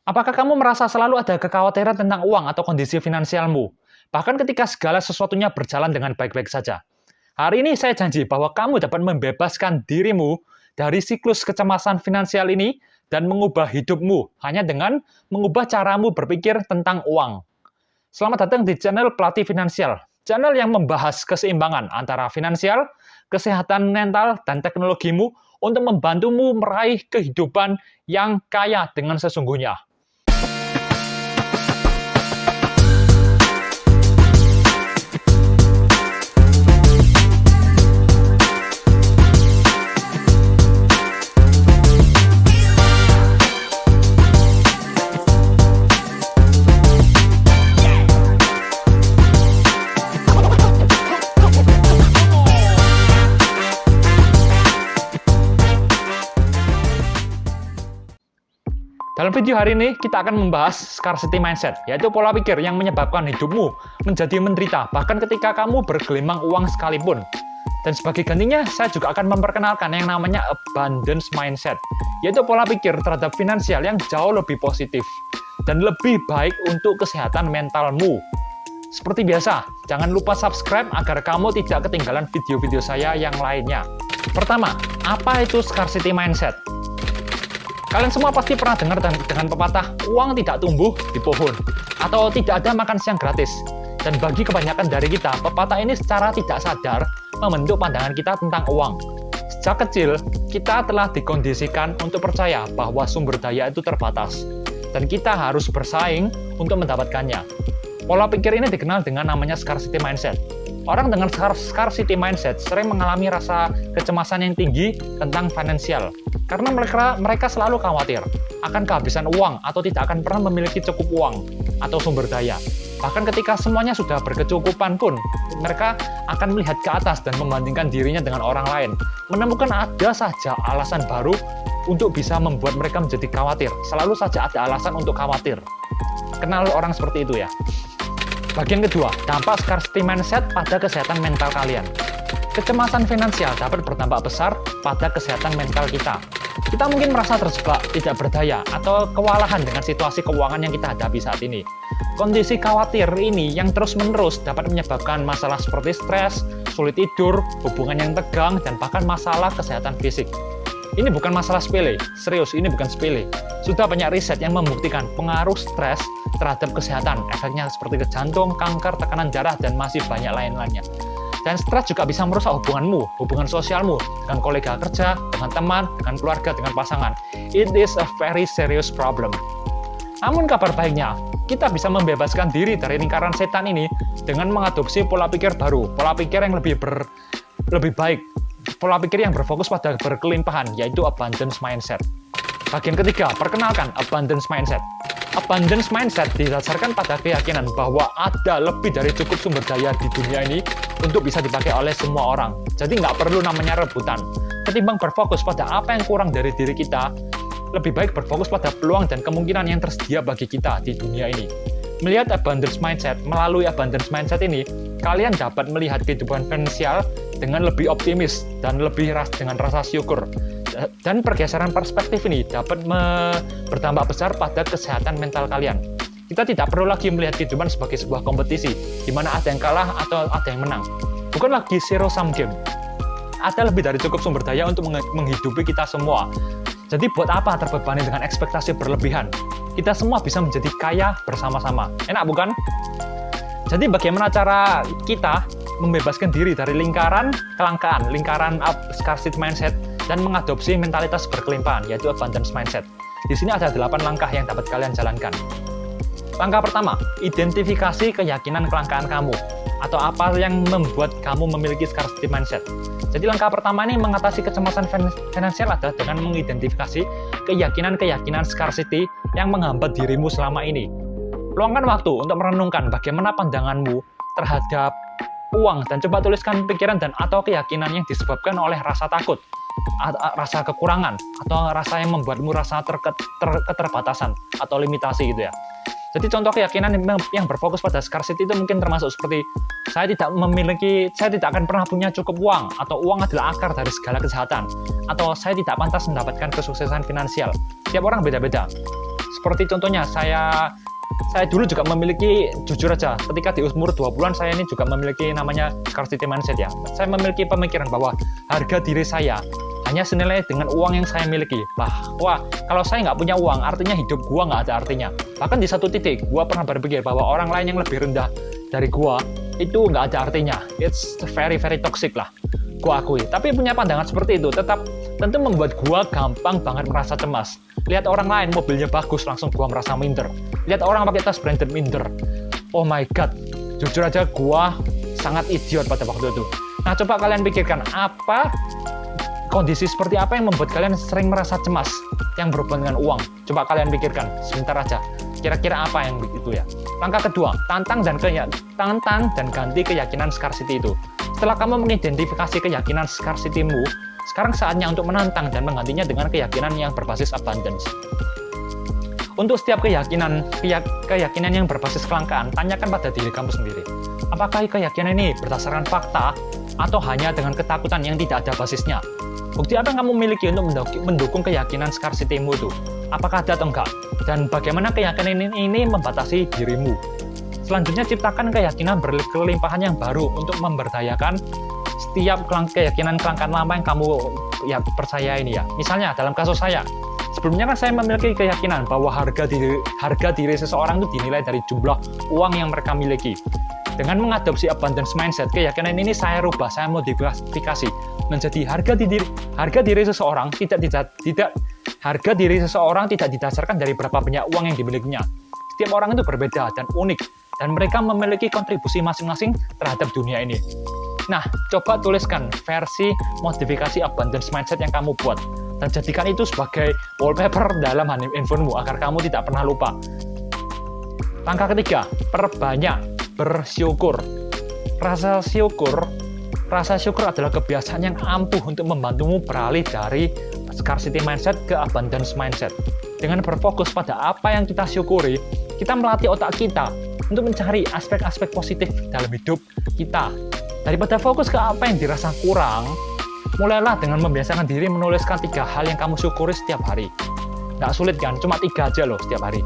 Apakah kamu merasa selalu ada kekhawatiran tentang uang atau kondisi finansialmu? Bahkan ketika segala sesuatunya berjalan dengan baik-baik saja. Hari ini saya janji bahwa kamu dapat membebaskan dirimu dari siklus kecemasan finansial ini dan mengubah hidupmu hanya dengan mengubah caramu berpikir tentang uang. Selamat datang di channel Pelatih Finansial, channel yang membahas keseimbangan antara finansial, kesehatan mental, dan teknologimu untuk membantumu meraih kehidupan yang kaya dengan sesungguhnya. Dalam video hari ini, kita akan membahas scarcity mindset, yaitu pola pikir yang menyebabkan hidupmu menjadi menderita, bahkan ketika kamu bergelimang uang sekalipun. Dan sebagai gantinya, saya juga akan memperkenalkan yang namanya abundance mindset, yaitu pola pikir terhadap finansial yang jauh lebih positif dan lebih baik untuk kesehatan mentalmu. Seperti biasa, jangan lupa subscribe agar kamu tidak ketinggalan video-video saya yang lainnya. Pertama, apa itu scarcity mindset? Kalian semua pasti pernah dengar dengan pepatah, uang tidak tumbuh di pohon, atau tidak ada makan siang gratis. Dan bagi kebanyakan dari kita, pepatah ini secara tidak sadar membentuk pandangan kita tentang uang. Sejak kecil, kita telah dikondisikan untuk percaya bahwa sumber daya itu terbatas, dan kita harus bersaing untuk mendapatkannya. Pola pikir ini dikenal dengan namanya scarcity mindset. Orang dengan scarcity mindset sering mengalami rasa kecemasan yang tinggi tentang finansial, karena mereka selalu khawatir akan kehabisan uang atau tidak akan pernah memiliki cukup uang atau sumber daya. Bahkan ketika semuanya sudah berkecukupan pun, mereka akan melihat ke atas dan membandingkan dirinya dengan orang lain, menemukan ada saja alasan baru untuk bisa membuat mereka menjadi khawatir. Selalu saja ada alasan untuk khawatir. Kenal orang seperti itu ya? Bagian kedua, dampak scarcity mindset pada kesehatan mental kalian. Kecemasan finansial dapat berdampak besar pada kesehatan mental kita. Kita mungkin merasa terjebak, tidak berdaya, atau kewalahan dengan situasi keuangan yang kita hadapi saat ini. Kondisi khawatir ini yang terus-menerus dapat menyebabkan masalah seperti stres, sulit tidur, hubungan yang tegang, dan bahkan masalah kesehatan fisik. Ini bukan masalah sepele, serius, ini bukan sepele. Sudah banyak riset yang membuktikan pengaruh stres terhadap kesehatan, efeknya seperti ke jantung, kanker, tekanan darah, dan masih banyak lain-lainnya. Dan stres juga bisa merusak hubunganmu, hubungan sosialmu, dengan kolega kerja, dengan teman, dengan keluarga, dengan pasangan. It is a very serious problem. Namun kabar baiknya, kita bisa membebaskan diri dari lingkaran setan ini dengan mengadopsi pola pikir baru, pola pikir yang lebih baik, pola pikir yang berfokus pada berkelimpahan, yaitu abundance mindset. Bagian ketiga, perkenalkan abundance mindset. Abundance mindset didasarkan pada keyakinan bahwa ada lebih dari cukup sumber daya di dunia ini untuk bisa dipakai oleh semua orang. Jadi nggak perlu namanya rebutan. Ketimbang berfokus pada apa yang kurang dari diri kita, lebih baik berfokus pada peluang dan kemungkinan yang tersedia bagi kita di dunia ini. Melihat abundance mindset, melalui abundance mindset ini, kalian dapat melihat kehidupan finansial dengan lebih optimis dan lebih dengan rasa syukur. Dan pergeseran perspektif ini dapat berdampak besar pada kesehatan mental kalian. Kita tidak perlu lagi melihat kehidupan sebagai sebuah kompetisi, di mana ada yang kalah atau ada yang menang. Bukan lagi zero sum game. Ada lebih dari cukup sumber daya untuk menghidupi kita semua. Jadi buat apa terbebani dengan ekspektasi berlebihan? Kita semua bisa menjadi kaya bersama-sama. Enak bukan? Jadi bagaimana cara kita membebaskan diri dari lingkaran kelangkaan, lingkaran scarcity mindset, dan mengadopsi mentalitas berkelimpahan, yaitu abundance mindset. Di sini ada 8 langkah yang dapat kalian jalankan. Langkah pertama, identifikasi keyakinan kelangkaan kamu, atau apa yang membuat kamu memiliki scarcity mindset. Jadi langkah pertama ini mengatasi kecemasan finansial adalah dengan mengidentifikasi keyakinan-keyakinan scarcity yang menghambat dirimu selama ini. Luangkan waktu untuk merenungkan bagaimana pandanganmu terhadap uang, dan coba tuliskan pikiran dan atau keyakinan yang disebabkan oleh rasa takut, rasa kekurangan, atau rasa yang membuatmu rasa keterbatasan atau limitasi gitu ya. Jadi contoh keyakinan yang berfokus pada scarcity itu mungkin termasuk seperti saya tidak akan pernah punya cukup uang, atau uang adalah akar dari segala kejahatan, atau saya tidak pantas mendapatkan kesuksesan finansial. Tiap orang beda-beda. Seperti contohnya, saya dulu juga memiliki, jujur aja, ketika di umur 20-an saya ini juga memiliki namanya scarcity mindset ya. Saya memiliki pemikiran bahwa harga diri saya hanya senilai dengan uang yang saya miliki. Bahwa kalau saya nggak punya uang, artinya hidup gua nggak ada artinya. Bahkan di satu titik, gua pernah berpikir bahwa orang lain yang lebih rendah dari gua itu nggak ada artinya. It's very very toxic lah, gua akui. Tapi punya pandangan seperti itu tetap tentu membuat gua gampang banget merasa cemas. Lihat orang lain mobilnya bagus, langsung gua merasa minder. Lihat orang pakai tas branded, minder. Oh my god, jujur aja gua sangat idiot pada waktu itu. Nah, coba kalian pikirkan, kondisi seperti apa yang membuat kalian sering merasa cemas yang berhubungan dengan uang. Coba kalian pikirkan sebentar aja. Kira-kira apa yang begitu ya? Langkah kedua, tantang dan ganti keyakinan scarcity itu. Setelah kamu mengidentifikasi keyakinan scarcity-mu, sekarang saatnya untuk menantang dan menggantinya dengan keyakinan yang berbasis abundance. Untuk setiap keyakinan yang berbasis kelangkaan, tanyakan pada diri kamu sendiri. Apakah keyakinan ini berdasarkan fakta atau hanya dengan ketakutan yang tidak ada basisnya? Bukti apa yang kamu miliki untuk mendukung keyakinan scarcity-mu itu? Apakah ada atau enggak? Dan bagaimana keyakinan ini membatasi dirimu? Selanjutnya, ciptakan keyakinan berkelimpahan yang baru untuk memberdayakan setiap keyakinan kelangkaan lama yang kamu percaya ini ya. Misalnya, dalam kasus saya, sebelumnya kan saya memiliki keyakinan bahwa harga diri seseorang itu dinilai dari jumlah uang yang mereka miliki. Dengan mengadopsi abundance mindset, keyakinan ini saya rubah, saya modifikasi menjadi harga diri seseorang tidak didasarkan dari berapa banyak uang yang dimilikinya. Setiap orang itu berbeda dan unik, dan mereka memiliki kontribusi masing-masing terhadap dunia ini. Nah, coba tuliskan versi modifikasi abundance mindset yang kamu buat, dan jadikan itu sebagai wallpaper dalam handphonemu agar kamu tidak pernah lupa. Langkah ketiga, perbanyak bersyukur. Rasa syukur adalah kebiasaan yang ampuh untuk membantumu beralih dari scarcity mindset ke abundance mindset. Dengan berfokus pada apa yang kita syukuri, kita melatih otak kita untuk mencari aspek-aspek positif dalam hidup kita. Daripada fokus ke apa yang dirasa kurang, mulailah dengan membiasakan diri menuliskan 3 hal yang kamu syukuri setiap hari. Nggak sulit kan? Cuma 3 aja loh setiap hari.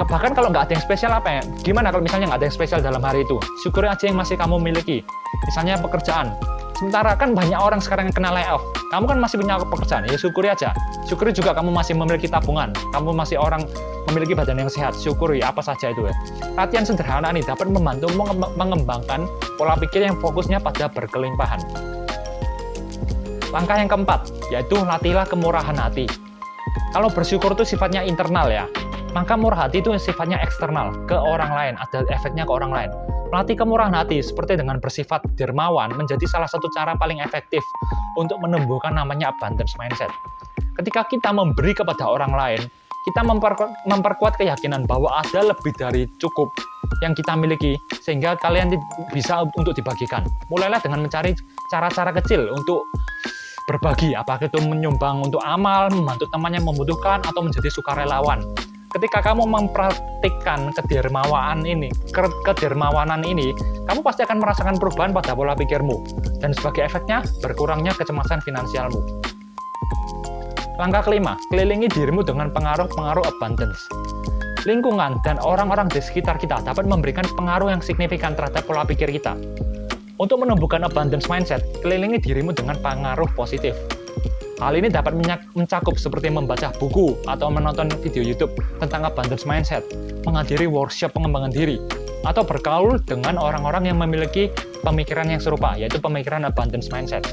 Bahkan kalau nggak ada yang spesial gimana kalau misalnya nggak ada yang spesial dalam hari itu? Syukuri aja yang masih kamu miliki. Misalnya pekerjaan. Sementara kan banyak orang sekarang yang kena layoff. Kamu kan masih punya pekerjaan, ya syukuri aja. Syukuri juga kamu masih memiliki tabungan. Kamu masih orang memiliki badan yang sehat. Syukuri apa saja itu ya. Latihan sederhana ini dapat membantu mengembangkan pola pikir yang fokusnya pada berkelimpahan. Langkah yang keempat, yaitu latihlah kemurahan hati. Kalau bersyukur itu sifatnya internal ya. Maka murah hati itu sifatnya eksternal, ke orang lain, ada efeknya ke orang lain. Melatih kemurahan hati seperti dengan bersifat dermawan menjadi salah satu cara paling efektif untuk menumbuhkan namanya abundance mindset. Ketika kita memberi kepada orang lain, kita memperkuat keyakinan bahwa ada lebih dari cukup yang kita miliki, sehingga kalian bisa untuk dibagikan. Mulailah dengan mencari cara-cara kecil untuk berbagi, apakah itu menyumbang untuk amal, membantu teman yang membutuhkan, atau menjadi sukarelawan. Ketika kamu mempraktikkan kedermawanan ini, kamu pasti akan merasakan perubahan pada pola pikirmu, dan sebagai efeknya, berkurangnya kecemasan finansialmu. Langkah kelima, kelilingi dirimu dengan pengaruh-pengaruh abundance. Lingkungan dan orang-orang di sekitar kita dapat memberikan pengaruh yang signifikan terhadap pola pikir kita. Untuk menumbuhkan abundance mindset, kelilingi dirimu dengan pengaruh positif. Hal ini dapat mencakup seperti membaca buku atau menonton video YouTube tentang abundance mindset, menghadiri workshop pengembangan diri, atau bergaul dengan orang-orang yang memiliki pemikiran yang serupa, yaitu pemikiran abundance mindset.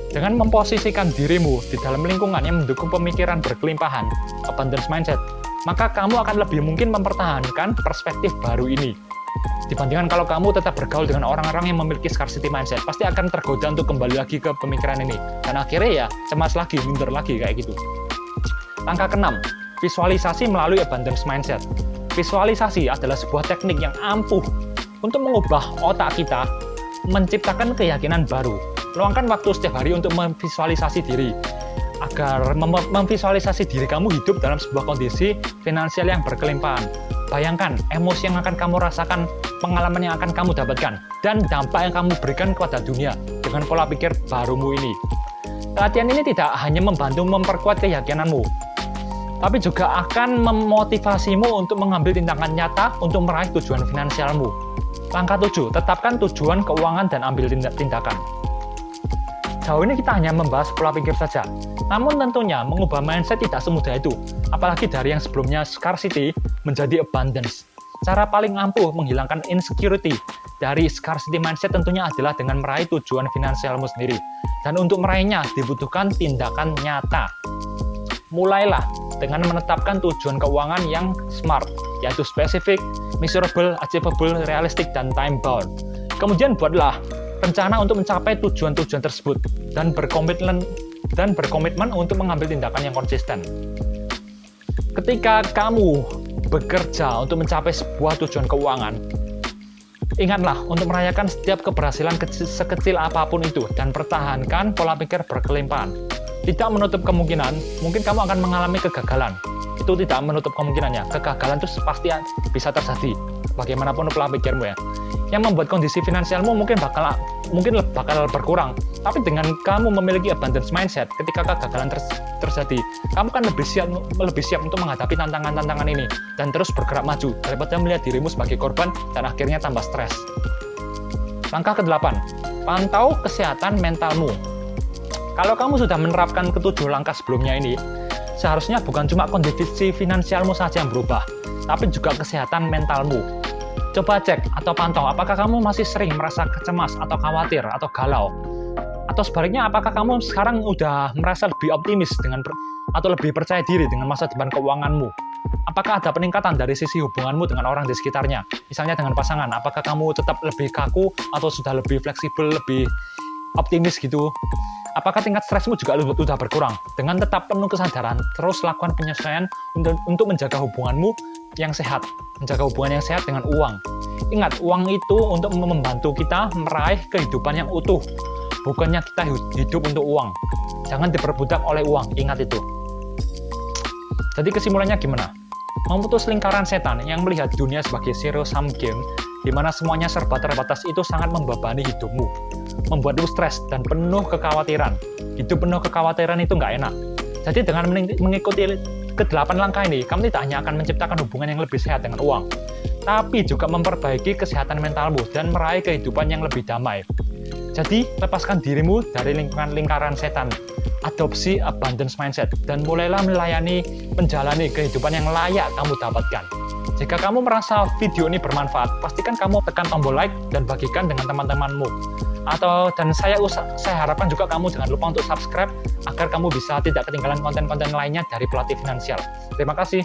Dengan memposisikan dirimu di dalam lingkungan yang mendukung pemikiran berkelimpahan, abundance mindset, maka kamu akan lebih mungkin mempertahankan perspektif baru ini. Dibandingkan kalau kamu tetap bergaul dengan orang-orang yang memiliki scarcity mindset, pasti akan tergoda untuk kembali lagi ke pemikiran ini. Dan akhirnya ya, cemas lagi, minder lagi, kayak gitu. Langkah keenam, visualisasi melalui abundance mindset. Visualisasi adalah sebuah teknik yang ampuh untuk mengubah otak kita, menciptakan keyakinan baru. Luangkan waktu setiap hari untuk memvisualisasi diri, agar memvisualisasi diri kamu hidup dalam sebuah kondisi finansial yang berkelimpahan. Bayangkan emosi yang akan kamu rasakan, pengalaman yang akan kamu dapatkan, dan dampak yang kamu berikan kepada dunia dengan pola pikir barumu ini. Latihan ini tidak hanya membantu memperkuat keyakinanmu, tapi juga akan memotivasimu untuk mengambil tindakan nyata untuk meraih tujuan finansialmu. Langkah 7, tetapkan tujuan keuangan dan ambil tindakan. Jauh ini kita hanya membahas pola pikir saja, namun tentunya mengubah mindset tidak semudah itu, apalagi dari yang sebelumnya scarcity menjadi abundance. Cara paling ampuh menghilangkan insecurity dari scarcity mindset tentunya adalah dengan meraih tujuan finansialmu sendiri. Dan untuk meraihnya dibutuhkan tindakan nyata. Mulailah dengan menetapkan tujuan keuangan yang smart, yaitu spesifik, measurable, achievable, realistic, dan time bound. Kemudian buatlah rencana untuk mencapai tujuan-tujuan tersebut dan berkomitmen untuk mengambil tindakan yang konsisten. Ketika kamu bekerja untuk mencapai sebuah tujuan keuangan, ingatlah untuk merayakan setiap keberhasilan sekecil apapun itu dan pertahankan pola pikir berkelimpahan. Tidak menutup kemungkinan, mungkin kamu akan mengalami kegagalan. Itu tidak menutup kemungkinannya. Kegagalan itu pasti bisa terjadi. Bagaimanapun pola pikirmu ya. Yang membuat kondisi finansialmu mungkin bakal berkurang. Tapi dengan kamu memiliki abundance mindset, ketika kegagalan terjadi, kamu kan lebih siap untuk menghadapi tantangan-tantangan ini dan terus bergerak maju daripada melihat dirimu sebagai korban dan akhirnya tambah stres. Langkah ke-8, pantau kesehatan mentalmu. Kalau kamu sudah menerapkan ke-7 langkah sebelumnya ini, seharusnya bukan cuma kondisi finansialmu saja yang berubah, tapi juga kesehatan mentalmu. Coba cek atau pantau apakah kamu masih sering merasa cemas atau khawatir atau galau. Atau sebaliknya apakah kamu sekarang udah merasa lebih optimis atau lebih percaya diri dengan masa depan keuanganmu. Apakah ada peningkatan dari sisi hubunganmu dengan orang di sekitarnya? Misalnya dengan pasangan, apakah kamu tetap lebih kaku atau sudah lebih fleksibel, lebih optimis gitu? Apakah tingkat stresmu juga sudah berkurang? Dengan tetap penuh kesadaran, terus lakukan penyesuaian untuk menjaga hubunganmu yang sehat. Menjaga hubungan yang sehat dengan uang. Ingat, uang itu untuk membantu kita meraih kehidupan yang utuh. Bukannya kita hidup untuk uang. Jangan diperbudak oleh uang, ingat itu. Jadi kesimpulannya gimana? Memutus lingkaran setan yang melihat dunia sebagai zero sum game, di mana semuanya serba terbatas itu sangat membebani hidupmu, membuatmu stres dan penuh kekhawatiran. Hidup penuh kekhawatiran itu nggak enak. Jadi dengan mengikuti ke-8 langkah ini, kamu tidak hanya akan menciptakan hubungan yang lebih sehat dengan uang, tapi juga memperbaiki kesehatan mentalmu dan meraih kehidupan yang lebih damai. Jadi, lepaskan dirimu dari lingkaran setan, adopsi abundance mindset, dan mulailah menjalani kehidupan yang layak kamu dapatkan. Jika kamu merasa video ini bermanfaat, pastikan kamu tekan tombol like dan bagikan dengan teman-temanmu. Dan saya harapkan juga kamu jangan lupa untuk subscribe agar kamu bisa tidak ketinggalan konten-konten lainnya dari Pelatih Finansial. Terima kasih.